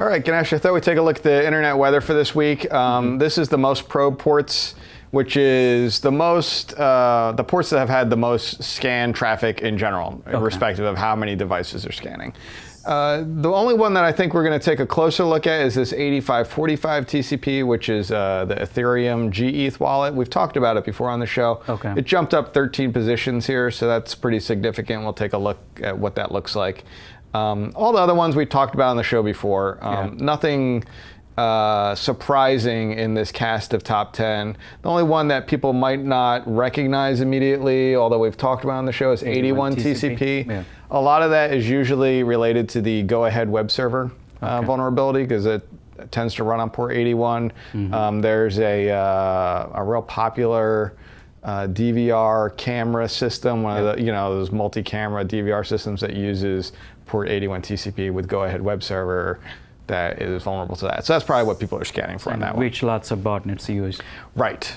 All right, Ganesh, I thought we'd take a look at the internet weather for this week. This is the most probe ports, which is the ports that have had the most scan traffic in general, irrespective of how many devices are scanning. The only one that I think we're going to take a closer look at is this 8545 TCP, which is the Ethereum geth wallet. We've talked about it before on the show. It jumped up 13 positions here, so that's pretty significant. We'll take a look at what that looks like. All the other ones we talked about on the show before. Nothing surprising in this cast of top 10. The only one that people might not recognize immediately, although we've talked about on the show, is 81 TCP. Yeah. A lot of that is usually related to the go-ahead web server vulnerability, because it tends to run on port 81. There's a real popular DVR camera system, one of the those multi-camera DVR systems that uses port 81 TCP with go-ahead web server that is vulnerable to that. So that's probably what people are scanning for on that one. Which lots of botnets use. Right.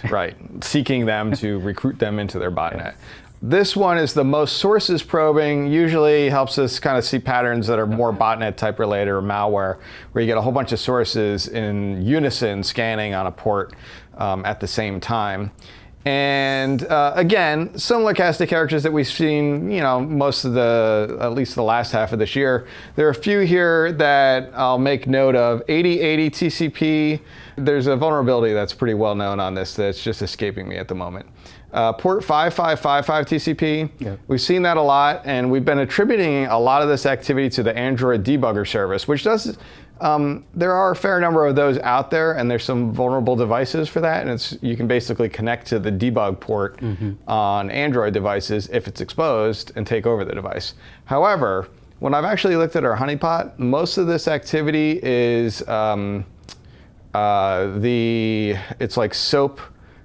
Seeking them to recruit them into their botnet. This one is the most sources probing, usually helps us kind of see patterns that are more botnet type related or malware, where you get a whole bunch of sources in unison scanning on a port at the same time. And again, similar cast of characters that we've seen, most of at least the last half of this year. There are a few here that I'll make note of. 8080 TCP, there's a vulnerability that's pretty well known on this that's just escaping me at the moment. Port 5555 TCP, we've seen that a lot, and we've been attributing a lot of this activity to the Android debugger service, which does, there are a fair number of those out there, and there's some vulnerable devices for that, and you can basically connect to the debug port on Android devices if it's exposed and take over the device. However, when I've actually looked at our honeypot, most of this activity is it's like SOAP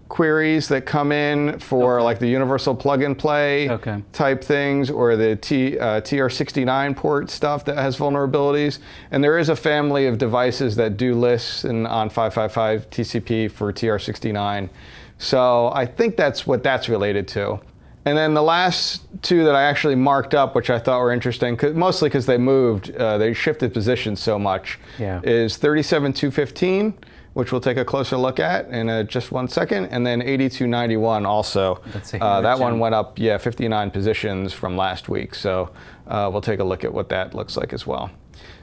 queries that come in for like the universal plug and play type things, or the TR69 port stuff that has vulnerabilities. And there is a family of devices that do lists on 555 TCP for TR69. So I think that's what that's related to. And then the last two that I actually marked up, which I thought were interesting, mostly because they moved, they shifted positions so much, is 37215, which we'll take a closer look at in just 1 second, and then 8291 also. That one went up, 59 positions from last week. So we'll take a look at what that looks like as well.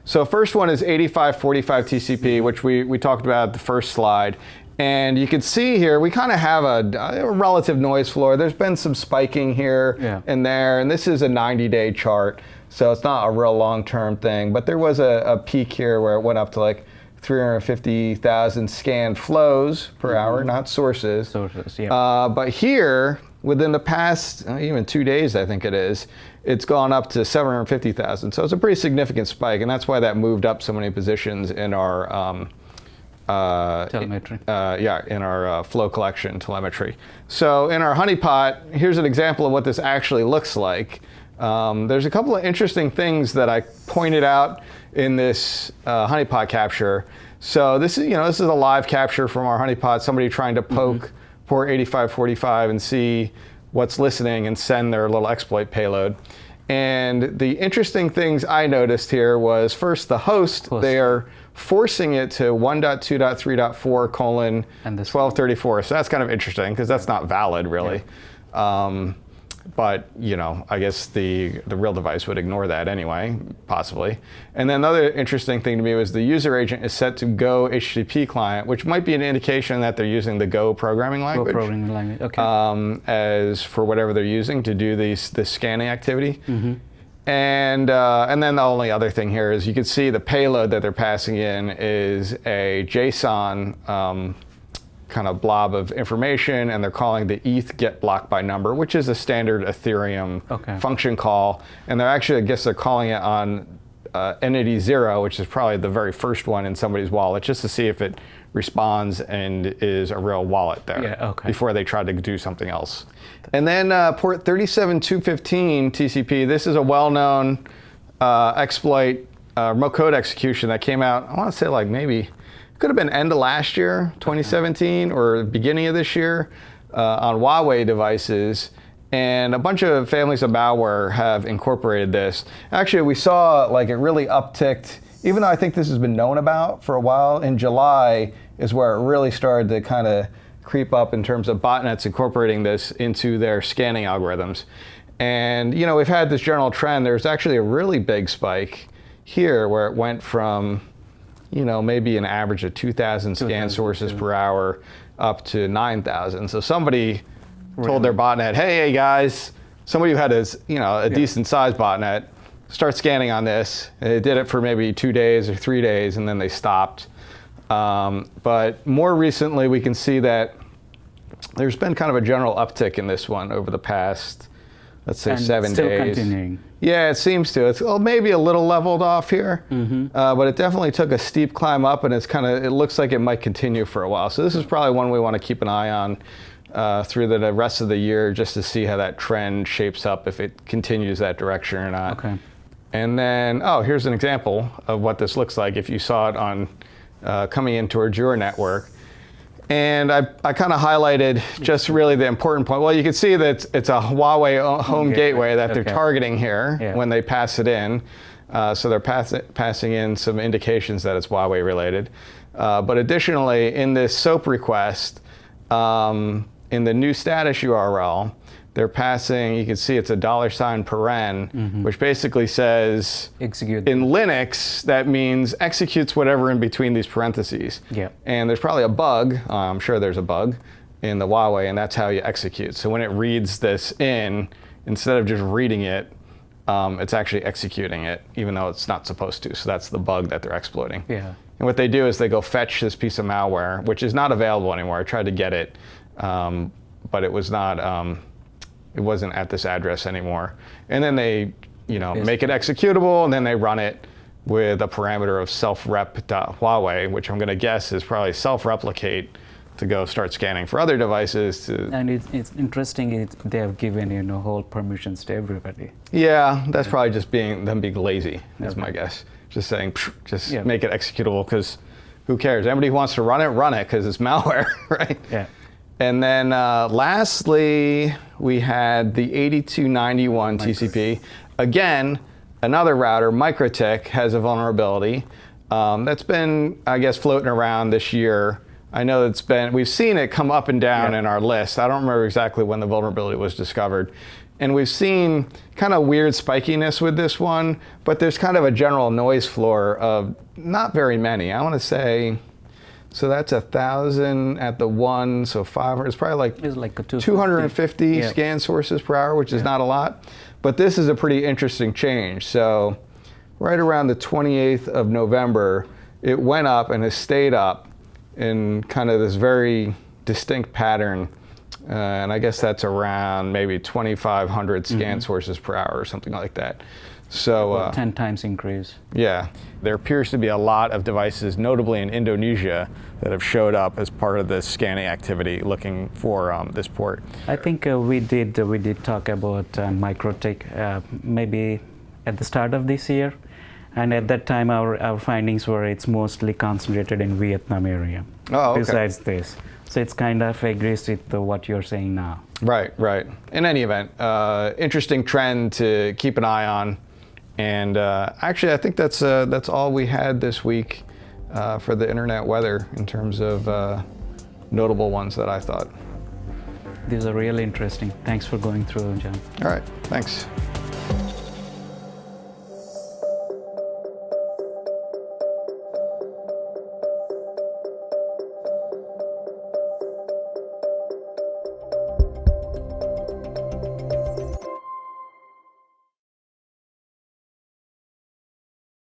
So first one is 8545 TCP, which we talked about at the first slide. And you can see here, we kind of have a relative noise floor. There's been some spiking here and there, and this is a 90-day chart, so it's not a real long-term thing. But there was a peak here where it went up to like 350,000 scanned flows per hour, not sources. But here, within the past even 2 days, I think it is, it's gone up to 750,000. So it's a pretty significant spike, and that's why that moved up so many positions in our telemetry. In our flow collection telemetry. So in our honeypot, here's an example of what this actually looks like. There's a couple of interesting things that I pointed out in this honeypot capture. So this is a live capture from our honeypot, somebody trying to poke port 8545 and see what's listening and send their little exploit payload. And the interesting things I noticed here was, first, the host, they are forcing it to 1.2.3.4:1234. So that's kind of interesting, because that's not valid, really. But I guess the real device would ignore that anyway, possibly. And then another interesting thing to me was the user agent is set to Go HTTP client, which might be an indication that they're using the Go programming language. As for whatever they're using to do this scanning activity. And then the only other thing here is you can see the payload that they're passing in is a JSON kind of blob of information, and they're calling the ETH get block by number, which is a standard Ethereum function call. And they're actually, I guess they're calling it on entity 0, which is probably the very first one in somebody's wallet, just to see if it responds and is a real wallet there before they try to do something else. And then port 37215 TCP, this is a well-known exploit, remote code execution that came out, I want to say like maybe, could have been end of last year, 2017, or beginning of this year, on Huawei devices. And a bunch of families of malware have incorporated this. Actually, we saw like it really upticked even though I think this has been known about for a while, in July is where it really started to kind of creep up in terms of botnets incorporating this into their scanning algorithms. And we've had this general trend. There's actually a really big spike here where it went from maybe an average of 2,000 scan sources per hour up to 9,000. So somebody told their botnet, hey guys, somebody who had a decent sized botnet, start scanning on this. And they did it for maybe 2 days or 3 days, and then they stopped. But more recently, we can see that there's been kind of a general uptick in this one over the past, let's say, 7 days. Still continuing. Yeah, it seems to. It's maybe a little leveled off here, but it definitely took a steep climb up, and it looks like it might continue for a while. So this is probably one we want to keep an eye on through the rest of the year, just to see how that trend shapes up, if it continues that direction or not. Okay. And then, here's an example of what this looks like if you saw it on coming in towards your network. And I kind of highlighted just really the important point. Well, you can see that it's a Huawei home gateway that they're targeting here when they pass it in. So they're passing in some indications that it's Huawei related. But additionally, in this SOAP request, in the new status URL, they're passing, you can see it's a $paren, which basically says, execute. In Linux, that means executes whatever in between these parentheses. Yeah. And there's probably a bug, I'm sure there's a bug in the Huawei, and that's how you execute. So when it reads this in, instead of just reading it, it's actually executing it, even though it's not supposed to. So that's the bug that they're exploiting. Yeah. And what they do is they go fetch this piece of malware, which is not available anymore. I tried to get it, but it was not, it wasn't at this address anymore. And then they, make it executable, and then they run it with a parameter of self-rep.huawei, which I'm going to guess is probably self-replicate to go start scanning for other devices. And it's interesting, they have given whole permissions to everybody. Yeah, that's probably just them being lazy, is my guess. Just saying, make it executable, because who cares? Anybody who wants to run it, because it's malware, right? Yeah. And then lastly, we had the 8291 TCP. Again, another router, Mikrotik, has a vulnerability that's been, I guess, floating around this year. I know we've seen it come up and down in our list. I don't remember exactly when the vulnerability was discovered. And we've seen kind of weird spikiness with this one, but there's kind of a general noise floor of not very many. I want to say, so that's 1,000 at the one, so 500. It's probably like a 250 scan sources per hour, which is not a lot. But this is a pretty interesting change. So right around the 28th of November, it went up and has stayed up in kind of this very distinct pattern. And I guess that's around maybe 2,500 scan sources per hour or something like that. So 10 times increase. Yeah, there appears to be a lot of devices, notably in Indonesia, that have showed up as part of this scanning activity, looking for this port. I think we did talk about Mikrotik maybe at the start of this year, and at that time our findings were it's mostly concentrated in Vietnam area. Oh, okay. Besides this, so it's kind of agrees with what you're saying now. Right. In any event, interesting trend to keep an eye on. And actually, I think that's all we had this week for the internet weather in terms of notable ones that I thought. These are really interesting. Thanks for going through, John. All right, thanks.